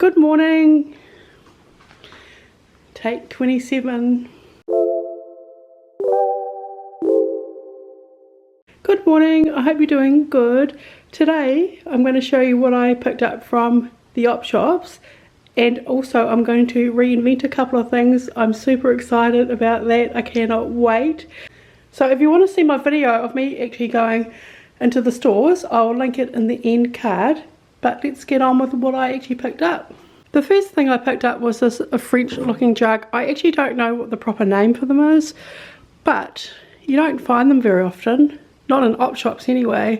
Good morning. Take 27. Good morning, I hope you're doing good. Today I'm going to show you what I picked up from the op shops, and also I'm going to reinvent a couple of things. I'm super excited about that. I cannot wait. So if you want to see my video of me actually going into the stores, I'll link it in the end card. But let's get on with what I actually picked up. The first thing I picked up was a French looking jug. I actually don't know what the proper name for them is, but you don't find them very often, not in op shops anyway.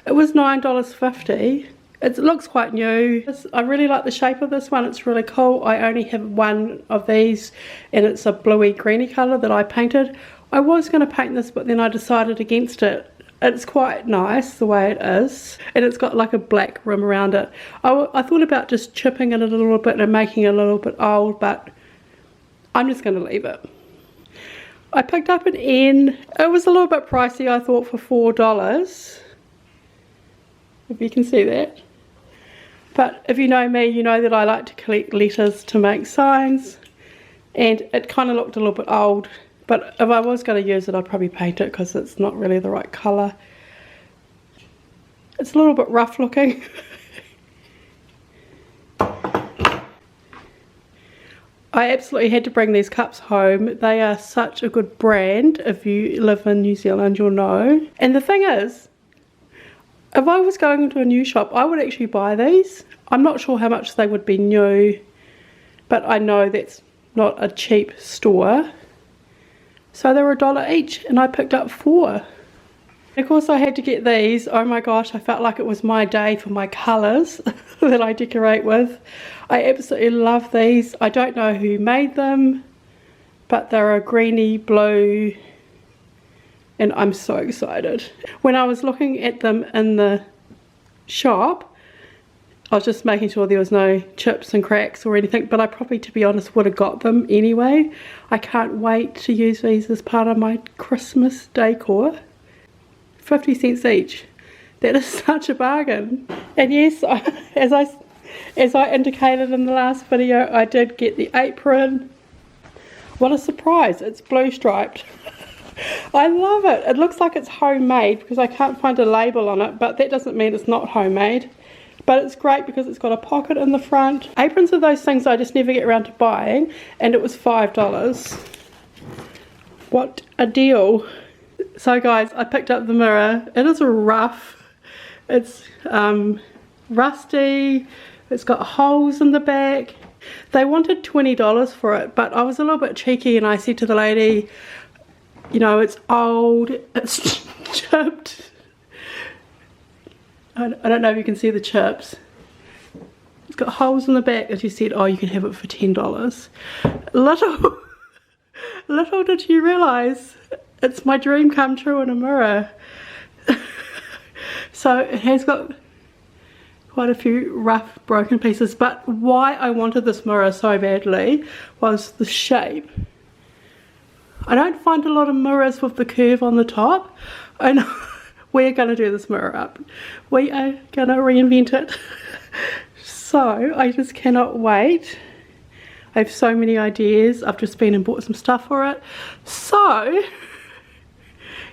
It was $9.50. It looks quite new. I really like the shape of this one. It's really cool. I only have one of these and it's a bluey greeny colour that I painted. I was going to paint this, but then I decided against it. It's quite nice the way it is, and it's got like a black rim around it. I thought about just chipping it a little bit and making it a little bit old, but I'm just going to leave it. I picked up an N. It was a little bit pricey, I thought, for $4, if you can see that. But if you know me, you know that I like to collect letters to make signs, and it kind of looked a little bit old. But if I was going to use it, I'd probably paint it because it's not really the right colour. It's a little bit rough looking. I absolutely had to bring these cups home. They are such a good brand. If you live in New Zealand, you'll know. And the thing is, if I was going into a new shop, I would actually buy these. I'm not sure how much they would be new, but I know that's not a cheap store. So they were $1 each, and I picked up 4. Of course I had to get these. Oh my gosh, I felt like it was my day for my colours that I decorate with. I absolutely love these. I don't know who made them, but they're a greeny blue, and I'm so excited. When I was looking at them in the shop, I was just making sure there was no chips and cracks or anything, but I probably, to be honest, would have got them anyway. I can't wait to use these as part of my Christmas decor. 50 cents each. That is such a bargain. And yes, as I indicated in the last video, I did get the apron. What a surprise, it's blue striped. I love it. It looks like it's homemade because I can't find a label on it, but that doesn't mean it's not homemade. But it's great because it's got a pocket in the front. Aprons are those things I just never get around to buying, and it was $5. What a deal. So guys, I picked up the mirror. It is rough. It's rusty. It's got holes in the back. They wanted $20 for it, but I was a little bit cheeky and I said to the lady, you know, it's old, it's chipped. I don't know if you can see the chips. It's got holes in the back, and she said, oh, you can have it for $10. Little did you realise, it's my dream come true in a mirror. So it has got quite a few rough broken pieces, but why I wanted this mirror so badly was the shape. I don't find a lot of mirrors with the curve on the top. I know. We're going to do this mirror up. We are going to reinvent it. So I just cannot wait. I have so many ideas. I've just been and bought some stuff for it. So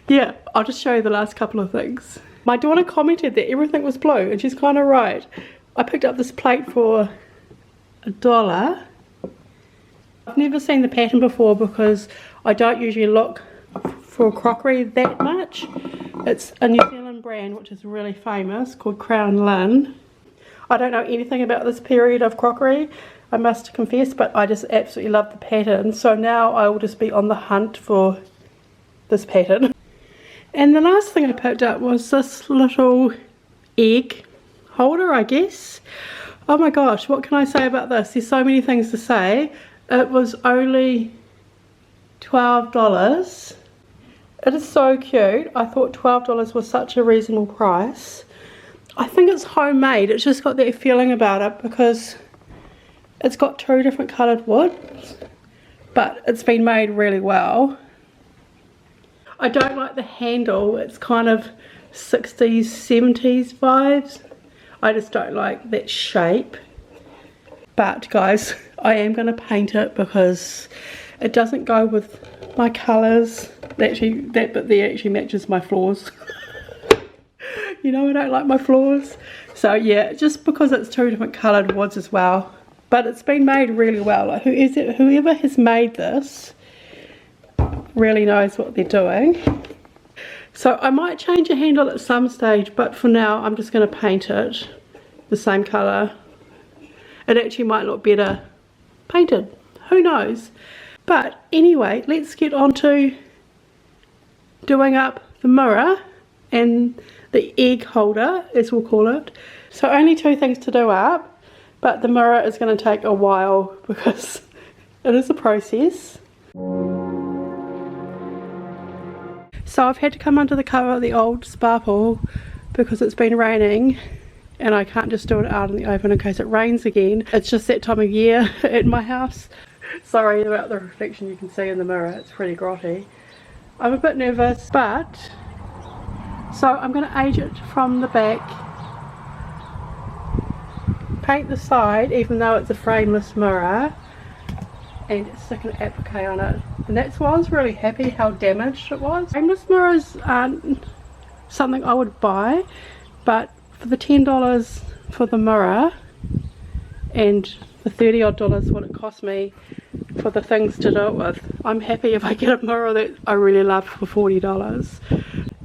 yeah, I'll just show you the last couple of things. My daughter commented that everything was blue, and she's kind of right. I picked up this plate for $1. I've never seen the pattern before because I don't usually look for crockery that much. It's a New Zealand brand which is really famous called Crown Lynn. I don't know anything about this period of crockery, I must confess, but I just absolutely love the pattern. So now I will just be on the hunt for this pattern. And the last thing I picked up was this little egg holder, I guess. Oh my gosh, what can I say about this? There's so many things to say. It was only $12. It is so cute. I thought $12 was such a reasonable price. I think it's homemade. It's just got that feeling about it because it's got 2 different coloured woods, but it's been made really well. I don't like the handle. It's kind of 60s, 70s vibes. I just don't like that shape. But guys, I am going to paint it because it doesn't go with my colours. That bit there actually matches my floors. You know I don't like my floors. So yeah, just because it's two different coloured woods as well. But it's been made really well. Like whoever has made this really knows what they're doing. So I might change a handle at some stage, but for now I'm just going to paint it the same colour. It actually might look better painted. Who knows? But anyway, let's get on to doing up the mirror and the egg holder, as we'll call it. So only two things to do up, but the mirror is going to take a while because it is a process. So I've had to come under the cover of the old spa pool because it's been raining and I can't just do it out in the open in case it rains again. It's just that time of year at my house. Sorry about the reflection you can see in the mirror, it's pretty grotty. I'm a bit nervous, but so I'm going to age it from the back, paint the side even though it's a frameless mirror, and stick an applique on it. And that's why I was really happy how damaged it was. Frameless mirrors aren't something I would buy, but for the $10 for the mirror and the $30 odd what it cost me for the things to do it with, I'm happy if I get a mirror that I really love for $40.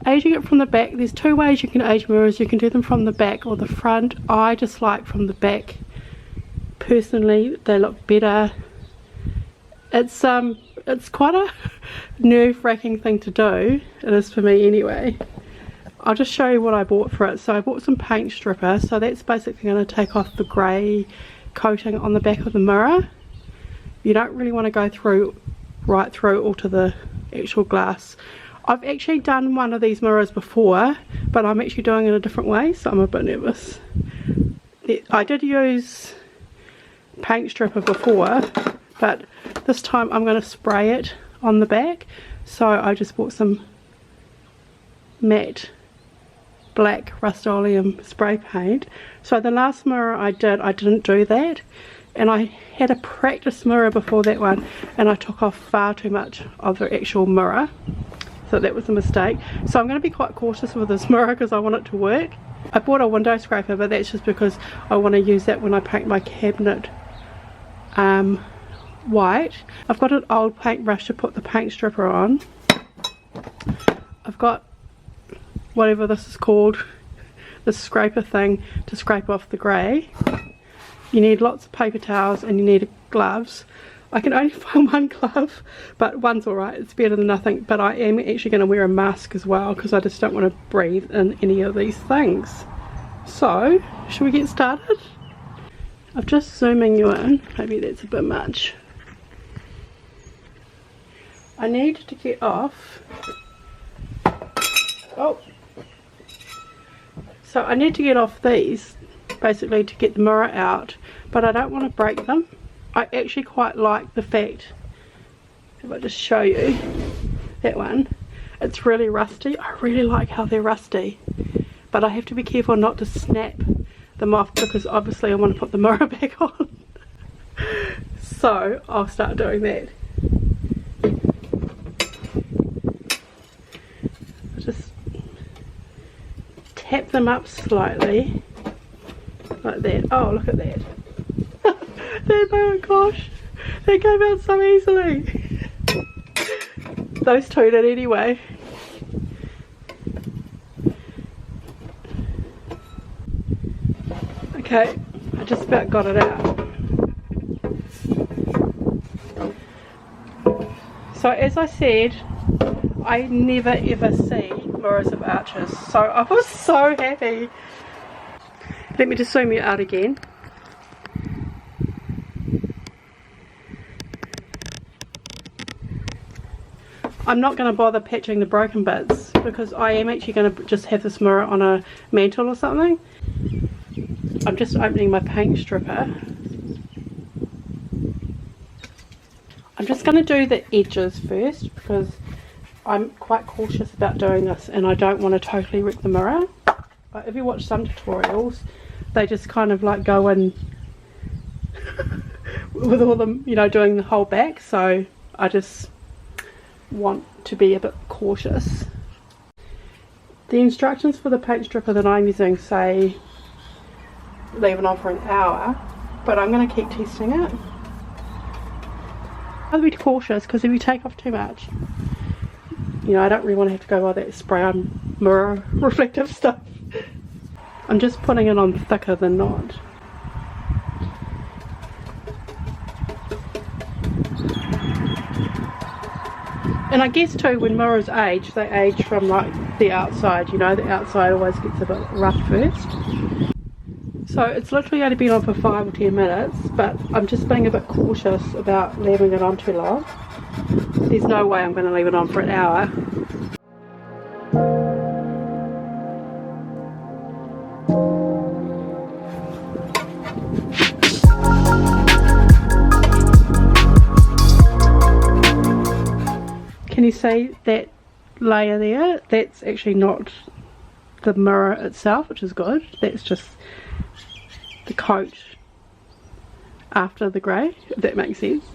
Aging it from the back, there's two ways you can age mirrors. You can do them from the back or the front. I just like from the back. Personally, they look better. It's quite a nerve-wracking thing to do. It is for me anyway. I'll just show you what I bought for it. So I bought some paint stripper, so that's basically going to take off the grey coating on the back of the mirror. You don't really want to go through right through all to the actual glass. I've actually done one of these mirrors before, but I'm actually doing it a different way, so I'm a bit nervous. I did use paint stripper before, but this time I'm going to spray it on the back. So I just bought some matte black Rust-Oleum spray paint. So the last mirror I didn't do that, and I had a practice mirror before that one and I took off far too much of the actual mirror, so that was a mistake. So I'm going to be quite cautious with this mirror because I want it to work. I bought a window scraper, but that's just because I want to use that when I paint my cabinet white. I've got an old paintbrush to put the paint stripper on. I've got whatever this is called, the scraper thing to scrape off the grey. You need lots of paper towels and you need gloves. I can only find one glove, but one's alright, it's better than nothing. But I am actually going to wear a mask as well because I just don't want to breathe in any of these things. So, should we get started? I'm just zooming you in, maybe that's a bit much. I need to get off. Oh! So I need to get off these, basically to get the mirror out, but I don't want to break them. I actually quite like the fact, if I just show you that one, it's really rusty. I really like how they're rusty, but I have to be careful not to snap them off because obviously I want to put the mirror back on. So I'll start doing that. Just tap them up slightly like that. Oh, look at that. Oh gosh, they came out so easily. Those two did anyway. Okay, I just about got it out. So as I said, I never ever see mirrors of arches, so I was so happy. Let me just zoom you out again. I'm not going to bother patching the broken bits because I am actually going to just have this mirror on a mantle or something. I'm just opening my paint stripper. I'm just going to do the edges first because I'm quite cautious about doing this and I don't want to totally wreck the mirror. If you watch some tutorials, they just kind of like go in with all them, you know, doing the whole back, so I just want to be a bit cautious. The instructions for the paint stripper that I'm using say leave it on for an hour, but I'm going to keep testing it. I'll be cautious because if you take off too much, you know, I don't really want to have to go by that spray on mirror reflective stuff. I'm just putting it on thicker than not. And I guess too, when mirrors age, they age from like the outside, you know, the outside always gets a bit rough first. So it's literally only been on for 5 or 10 minutes, but I'm just being a bit cautious about leaving it on too long. There's no way I'm going to leave it on for an hour. Can you see that layer there? That's actually not the mirror itself, which is good. That's just the coat after the grey, if that makes sense.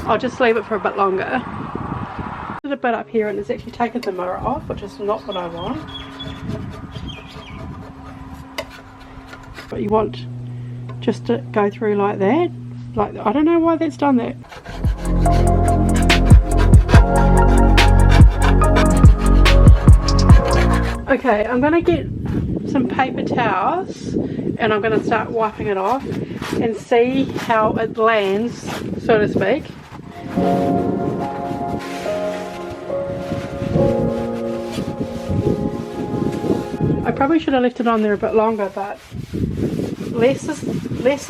I'll just leave it for a bit longer. A bit up here and it's actually taken the mirror off, which is not what I want. But you want just to go through like that. Like, I don't know why that's done that. Okay, I'm going to get some paper towels and I'm going to start wiping it off and see how it lands, so to speak. I probably should have left it on there a bit longer, but less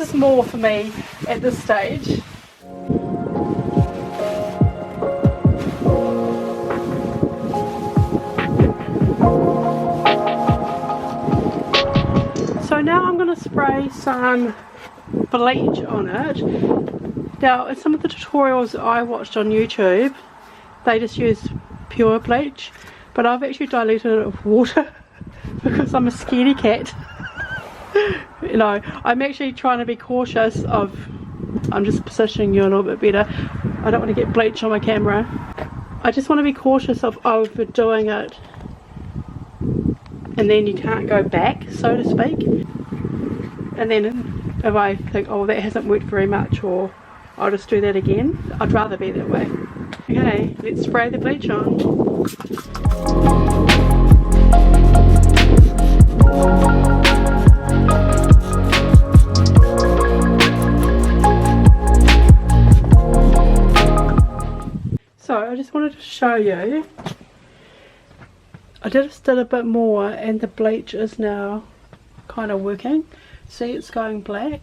is more for me at this stage. So now I'm going to spray some bleach on it. Now in some of the tutorials I watched on YouTube, they just use pure bleach, but I've actually diluted it with water because I'm a scaredy cat. You know, I'm actually trying to be cautious of, I'm just positioning you a little bit better. I don't want to get bleach on my camera. I just want to be cautious of overdoing it and then you can't go back, so to speak. And then if I think, oh, that hasn't worked very much, or I'll just do that again, I'd rather be that way. Okay, let's spray the bleach on. So I just wanted to show you, I just did a bit more and the bleach is now kind of working. See, it's going black.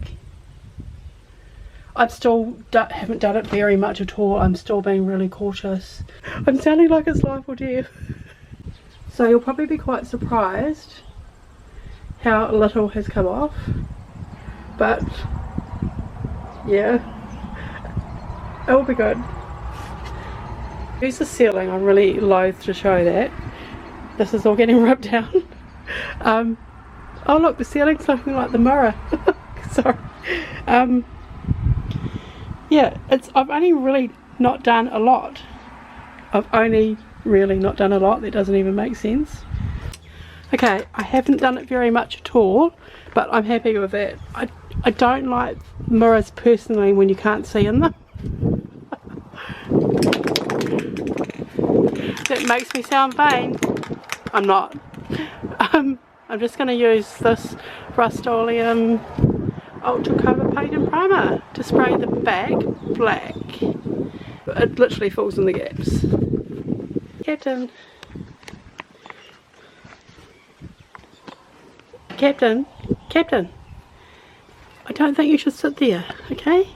I still haven't done it very much at all. I'm still being really cautious. I'm sounding like it's life or death. So you'll probably be quite surprised how little has come off. But yeah, it will be good. Here's the ceiling. I'm really loath to show that. This is all getting rubbed down. Oh look, the ceiling's looking like the mirror. Sorry. Yeah, I've only really not done a lot. I've only really not done a lot. That doesn't even make sense. Okay, I haven't done it very much at all, but I'm happy with that. I don't like mirrors personally when you can't see in them. That makes me sound vain. I'm not. I'm just going to use this Rust-Oleum Ultra Cover Paint and Primer to spray the back black. It literally fills in the gaps. Captain. Captain. Captain. I don't think you should sit there, okay?